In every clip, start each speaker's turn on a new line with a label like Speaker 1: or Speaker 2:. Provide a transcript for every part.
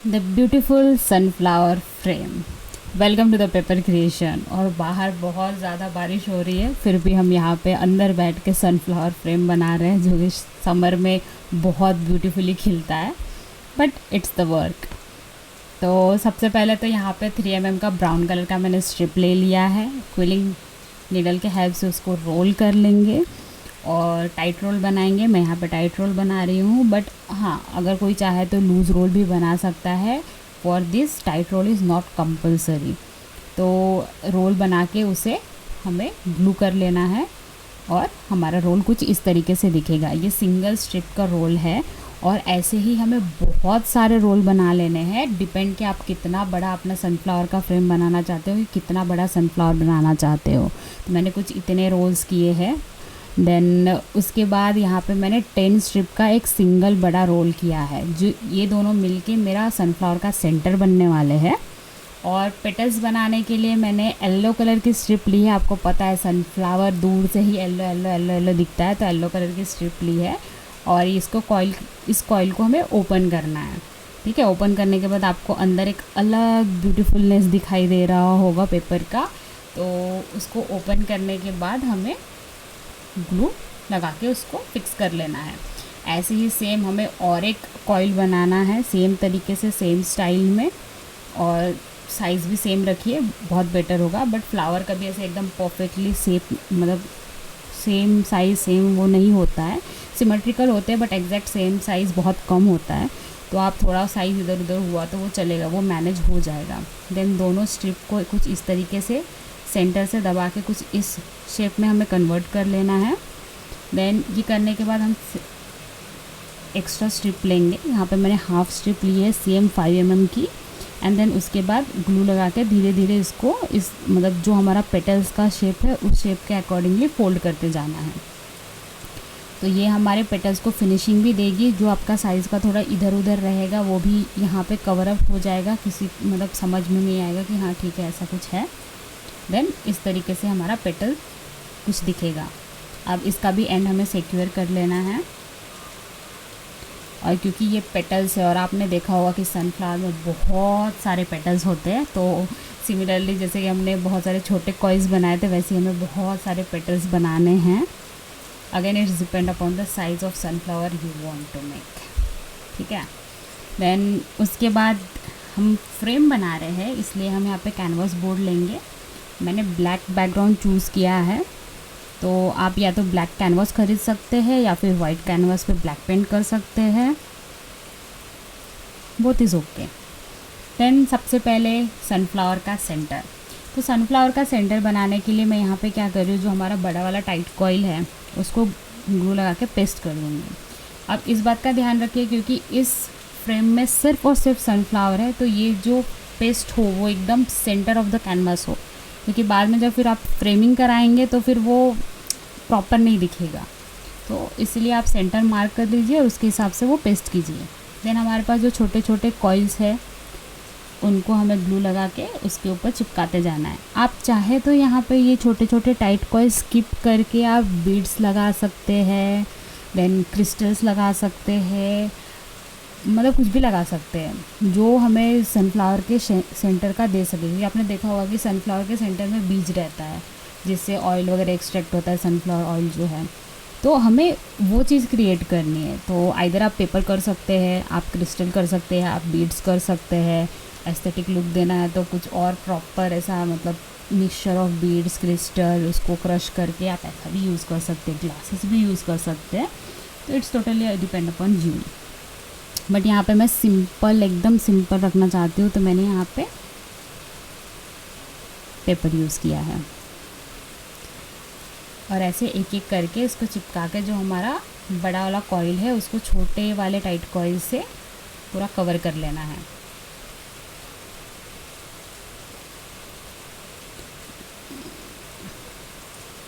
Speaker 1: The beautiful sunflower frame. Welcome to the paper creation. और बाहर बहुत ज़्यादा बारिश हो रही है, फिर भी हम यहाँ पे अंदर बैठ के सनफ्लावर फ्रेम बना रहे हैं, जो कि समर में बहुत ब्यूटीफुली खिलता है। But it's the work. तो सबसे पहले तो यहाँ पे 3mm का ब्राउन कलर का मैंने स्ट्रिप ले लिया है। क्विलिंग नीडल के हेल्प से उसको रोल कर लेंगे और टाइट रोल बनाएंगे। मैं यहाँ पे टाइट रोल बना रही हूँ, बट हाँ, अगर कोई चाहे तो लूज़ रोल भी बना सकता है। For this tight roll is not compulsory. तो रोल बना के उसे हमें ग्लू कर लेना है और हमारा रोल कुछ इस तरीके से दिखेगा। ये सिंगल स्ट्रिप का रोल है और ऐसे ही हमें बहुत सारे रोल बना लेने हैं। डिपेंड कि आप कितना बड़ा अपना सनफ्लावर का फ्रेम बनाना चाहते हो, कि कितना बड़ा सनफ्लावर बनाना चाहते हो। तो मैंने कुछ इतने रोल्स किए हैं। देन उसके बाद यहाँ पे मैंने 10 स्ट्रिप का एक सिंगल बड़ा रोल किया है, जो ये दोनों मिलके मेरा सनफ्लावर का सेंटर बनने वाले हैं। और पेटल्स बनाने के लिए मैंने येलो कलर की स्ट्रिप ली है। आपको पता है सनफ्लावर दूर से ही येलो येलो येलो येलो दिखता है, तो येलो कलर की स्ट्रिप ली है। और इस कॉइल को हमें ओपन करना है। ठीक है, ओपन करने के बाद आपको अंदर एक अलग ब्यूटीफुलनेस दिखाई दे रहा होगा पेपर का। तो उसको ओपन करने के बाद हमें ग्लू लगा के उसको फिक्स कर लेना है। ऐसे ही सेम हमें और एक कॉइल बनाना है, सेम तरीके से, सेम स्टाइल में। और साइज़ भी सेम रखिए, बहुत बेटर होगा। बट फ्लावर का भी ऐसे एकदम परफेक्टली सेप, मतलब सेम साइज़ सेम वो नहीं होता है। सिमेट्रिकल होते हैं बट एग्जैक्ट सेम साइज़ बहुत कम होता है। तो आप थोड़ा साइज़ इधर उधर हुआ तो वो चलेगा, वो मैनेज हो जाएगा। देन दोनों स्ट्रिप को कुछ इस तरीके से सेंटर से दबा के कुछ इस शेप में हमें कन्वर्ट कर लेना है। देन ये करने के बाद हम एक्स्ट्रा स्ट्रिप लेंगे। यहाँ पे मैंने हाफ स्ट्रिप ली है, सेम 5mm की। एंड देन उसके बाद ग्लू लगा के धीरे धीरे इसको इस मतलब जो हमारा पेटल्स का शेप है उस शेप के अकॉर्डिंगली फोल्ड करते जाना है। तो ये हमारे पेटल्स को फिनिशिंग भी देगी। जो आपका साइज़ का थोड़ा इधर उधर रहेगा वो भी यहाँ पे कवर अप हो जाएगा, किसी मतलब समझ में नहीं आएगा कि हाँ ठीक है ऐसा कुछ है। देन इस तरीके से हमारा पेटल कुछ दिखेगा। अब इसका भी एंड हमें सिक्योर कर लेना है। और क्योंकि ये पेटल्स है और आपने देखा होगा कि सनफ्लावर में बहुत सारे पेटल्स होते हैं, तो सिमिलरली जैसे कि हमने बहुत सारे छोटे कॉइल्स बनाए थे, वैसे ही हमें बहुत सारे पेटल्स बनाने हैं। Again it's depend upon the size of sunflower you want to make. ठीक है, देन उसके बाद हम फ्रेम बना रहे हैं, इसलिए हम यहाँ पे कैनवास बोर्ड लेंगे। मैंने ब्लैक बैकग्राउंड चूज़ किया है, तो आप या तो ब्लैक कैनवास ख़रीद सकते हैं या फिर वाइट कैनवास पे ब्लैक पेंट कर सकते हैं, बोथ इज़ ओके। देन सबसे पहले सनफ्लावर का सेंटर। तो सनफ्लावर का सेंटर बनाने के लिए मैं यहाँ पे क्या कर रही हूँ, जो हमारा बड़ा वाला टाइट कॉइल है उसको ग्लू लगा के पेस्ट कर दूँगी। अब इस बात का ध्यान रखिए क्योंकि इस फ्रेम में सिर्फ और सिर्फ सनफ्लावर है, तो ये जो पेस्ट हो वो एकदम सेंटर ऑफ द कैनवास हो, क्योंकि बाद में जब फिर आप फ्रेमिंग कराएंगे तो फिर वो प्रॉपर नहीं दिखेगा। तो इसलिए आप सेंटर मार्क कर दीजिए और उसके हिसाब से वो पेस्ट कीजिए। देन हमारे पास जो छोटे छोटे कॉइल्स है उनको हमें ग्लू लगा के उसके ऊपर चिपकाते जाना है। आप चाहे तो यहाँ पे ये छोटे छोटे टाइट कॉइल स्किप करके आप बीड्स लगा सकते हैं, देन क्रिस्टल्स लगा सकते हैं, मतलब कुछ भी लगा सकते हैं जो हमें सनफ्लावर के सेंटर का दे सके। आपने देखा होगा कि सनफ्लावर के सेंटर में बीज रहता है जिससे ऑयल वगैरह एक्सट्रैक्ट होता है, सनफ्लावर ऑयल जो है। तो हमें वो चीज़ क्रिएट करनी है। तो आइदर आप पेपर कर सकते हैं, आप क्रिस्टल कर सकते हैं, आप बीड्स कर सकते हैं। एस्थेटिक लुक देना है तो कुछ और प्रॉपर ऐसा मतलब मिक्सचर ऑफ बीड्स क्रिस्टल, उसको क्रश करके आप ऐसा भी यूज़ कर सकते हैं, ग्लासेस भी यूज़ कर सकते हैं। तो it's totally depend upon you. But यहाँ पे मैं सिंपल, एकदम सिंपल रखना चाहती हूँ, तो मैंने यहाँ पे पेपर यूज़ किया है। और ऐसे एक एक करके इसको चिपका के जो हमारा बड़ा वाला कॉइल है उसको छोटे वाले टाइट कॉइल से पूरा कवर कर लेना है।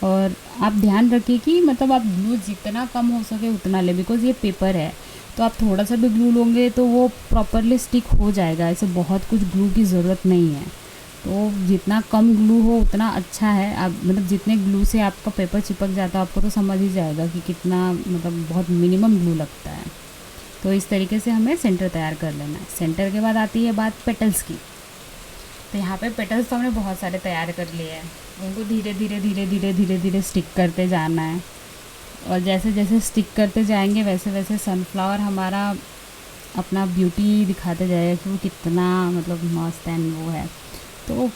Speaker 1: और आप ध्यान रखिए कि मतलब आप ग्लू जितना कम हो सके उतना ले, बिकॉज़ ये पेपर है। तो आप थोड़ा सा भी ग्लू लोगे तो वो प्रॉपरली स्टिक हो जाएगा, ऐसे बहुत कुछ ग्लू की ज़रूरत नहीं है। तो जितना कम ग्लू हो उतना अच्छा है। आप मतलब जितने ग्लू से आपका पेपर चिपक जाता है आपको तो समझ ही जाएगा कि कितना मतलब बहुत मिनिमम ग्लू लगता है। तो इस तरीके से हमें सेंटर तैयार कर लेना है। सेंटर के बाद आती है बात पेटल्स की। तो यहाँ पे पेटल्स तो हमने बहुत सारे तैयार कर लिए हैं, उनको धीरे धीरे धीरे धीरे धीरे धीरे स्टिक करते जाना है। और जैसे जैसे स्टिक करते जाएंगे वैसे वैसे सनफ्लावर हमारा अपना ब्यूटी दिखाते जाएगा कि वो कितना मतलब मस्त एंड वो है। तो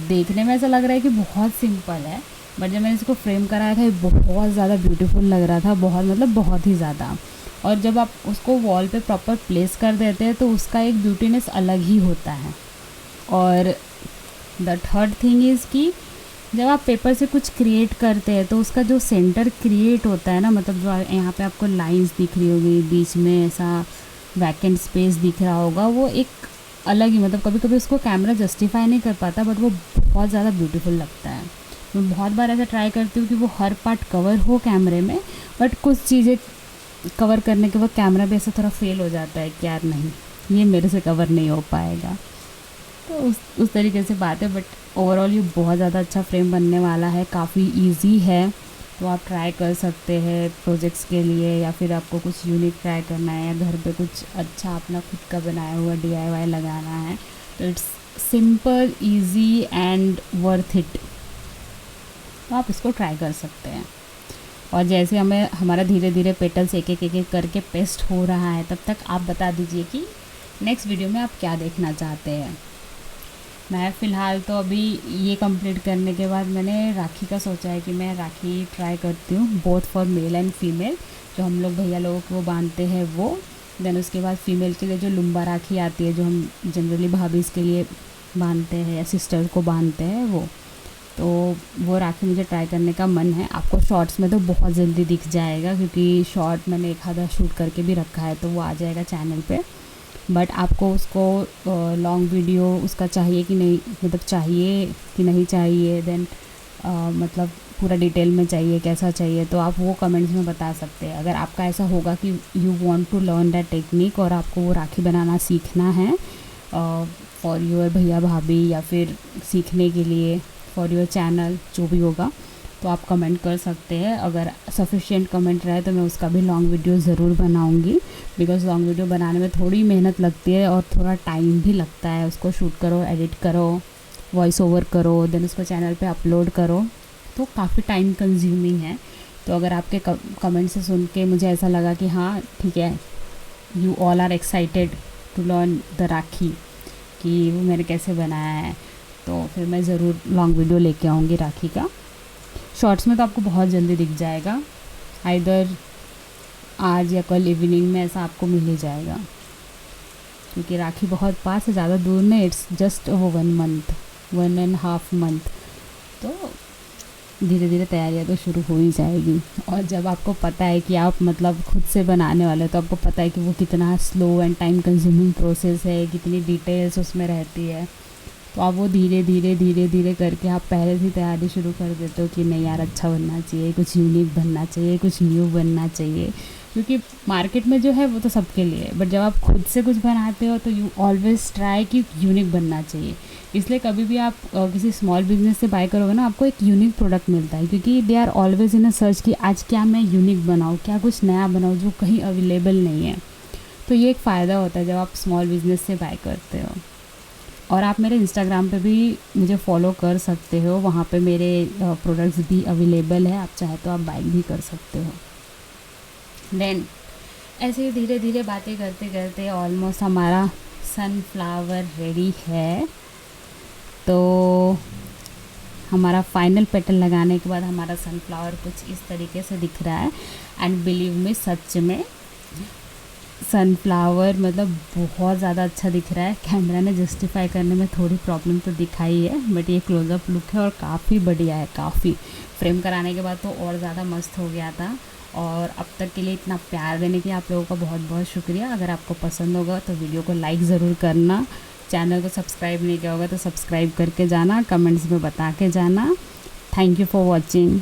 Speaker 1: देखने में ऐसा लग रहा है कि बहुत सिंपल है, बट जब मैंने इसको फ्रेम कराया था ये बहुत ज़्यादा ब्यूटीफुल लग रहा था, बहुत मतलब बहुत ही ज़्यादा। और जब आप उसको वॉल पे प्रॉपर प्लेस कर देते हैं तो उसका एक ब्यूटीनेस अलग ही होता है। और द थर्ड थिंग इज़ कि जब आप पेपर से कुछ क्रिएट करते हैं तो उसका जो सेंटर क्रिएट होता है ना, मतलब जो यहाँ पे आपको लाइंस दिख रही होगी, बीच में ऐसा वैकेंट स्पेस दिख रहा होगा, वो एक अलग ही मतलब कभी कभी उसको कैमरा जस्टिफाई नहीं कर पाता, बट वो बहुत ज़्यादा ब्यूटीफुल लगता है। मैं बहुत बार ऐसा ट्राई करती हूँ कि वो हर पार्ट कवर हो कैमरे में, बट कुछ चीज़ें कवर करने के बाद कैमरा भी ऐसा थोड़ा फेल हो जाता है कि यार नहीं ये मेरे से कवर नहीं हो पाएगा। तो उस तरीके से बात है, बट ओवरऑल ये बहुत ज़्यादा अच्छा फ्रेम बनने वाला है, काफ़ी इजी है। तो आप ट्राई कर सकते हैं प्रोजेक्ट्स के लिए, या फिर आपको कुछ यूनिक ट्राई करना है, या घर पे कुछ अच्छा अपना खुद का बनाया हुआ DIY लगाना है, तो it's simple, easy and worth it. तो आप इसको ट्राई कर सकते हैं। और जैसे हमें हमारा धीरे धीरे पेटल्स एक एक करके पेस्ट हो रहा है, तब तक आप बता दीजिए कि नेक्स्ट वीडियो में आप क्या देखना चाहते हैं। मैं फ़िलहाल तो अभी ये कंप्लीट करने के बाद मैंने राखी का सोचा है कि मैं राखी ट्राई करती हूँ, both for male and female. जो हम लोग भैया लोगों को बांधते हैं वो, देन उसके बाद फीमेल के लिए जो लुम्बा राखी आती है, जो हम जनरली भाभी के लिए बांधते हैं या सिस्टर को बांधते हैं वो, तो वो राखी मुझे ट्राई करने का मन है। आपको शॉर्ट्स में तो बहुत जल्दी दिख जाएगा, क्योंकि शॉर्ट मैंने एक आधा शूट करके भी रखा है, तो वो आ जाएगा चैनल पे। बट आपको उसको लॉन्ग वीडियो उसका चाहिए कि नहीं, मतलब चाहिए कि नहीं चाहिए, देन मतलब पूरा डिटेल में चाहिए, कैसा चाहिए, तो आप वो कमेंट्स में बता सकते हैं। अगर आपका ऐसा होगा कि you want to learn that technique और आपको वो राखी बनाना सीखना है फॉर योर भैया भाभी, या फिर सीखने के लिए फॉर योर चैनल, जो भी होगा, तो आप कमेंट कर सकते हैं। अगर सफिशिएंट कमेंट रहे तो मैं उसका भी लॉन्ग वीडियो ज़रूर बनाऊंगी, बिकॉज़ लॉन्ग वीडियो बनाने में थोड़ी मेहनत लगती है और थोड़ा टाइम भी लगता है। उसको शूट करो, एडिट करो, वॉइस ओवर करो, देन उसको चैनल पे अपलोड करो, तो काफ़ी टाइम कंज्यूमिंग है। तो अगर आपके कमेंट से सुन के मुझे ऐसा लगा कि हाँ ठीक है, you all are excited to learn the rakhi, कि वो मैंने कैसे बनाया है, तो फिर मैं ज़रूर लॉन्ग वीडियो लेके आऊँगी राखी का। शॉर्ट्स में तो आपको बहुत जल्दी दिख जाएगा, आइदर आज या कल इवनिंग में ऐसा आपको मिल ही जाएगा, क्योंकि राखी बहुत पास है, ज़्यादा दूर नहीं, इट्स जस्ट वो 1.5 मंथ। तो धीरे धीरे तैयारियां तो शुरू हो ही जाएगी। और जब आपको पता है कि आप मतलब खुद से बनाने वाले, तो आपको पता है कि वो कितना slow and time consuming process है, कितनी डिटेल्स उसमें रहती है, तो आप वो धीरे धीरे धीरे धीरे करके आप पहले से तैयारी शुरू कर देते हो कि नहीं यार अच्छा बनना चाहिए, कुछ यूनिक बनना चाहिए, कुछ न्यू बनना चाहिए। क्योंकि मार्केट में जो है वो तो सबके लिए है, बट जब आप खुद से कुछ बनाते हो तो यू ऑलवेज ट्राई कि यूनिक बनना चाहिए। इसलिए कभी भी आप किसी स्मॉल बिजनेस से बाय करोगे ना, आपको एक यूनिक प्रोडक्ट मिलता है, क्योंकि they are always in a search कि आज क्या मैं यूनिक बनाऊँ, क्या कुछ नया बनाऊँ जो कहीं अवेलेबल नहीं है। तो ये एक फ़ायदा होता है जब आप स्मॉल बिजनेस से बाय करते हो। और आप मेरे इंस्टाग्राम पे भी मुझे फॉलो कर सकते हो, वहाँ पे मेरे प्रोडक्ट्स भी अवेलेबल है, आप चाहे तो आप बाय भी कर सकते हो। देन ऐसे ही धीरे धीरे बातें करते करते ऑलमोस्ट हमारा सनफ्लावर रेडी है। तो हमारा फाइनल पेटल लगाने के बाद हमारा सनफ्लावर कुछ इस तरीके से दिख रहा है। एंड बिलीव में सच में सनफ्लावर मतलब बहुत ज़्यादा अच्छा दिख रहा है। कैमरा ने जस्टिफाई करने में थोड़ी प्रॉब्लम तो दिखाई है, बट ये क्लोज़अप लुक है और काफ़ी बढ़िया है। काफ़ी फ्रेम कराने के बाद तो और ज़्यादा मस्त हो गया था। और अब तक के लिए इतना प्यार देने के लिए आप लोगों का बहुत बहुत शुक्रिया। अगर आपको पसंद होगा तो वीडियो को लाइक ज़रूर करना, चैनल को सब्सक्राइब नहीं किया होगा तो सब्सक्राइब करके जाना, कमेंट्स में बता के जाना। Thank you for watching.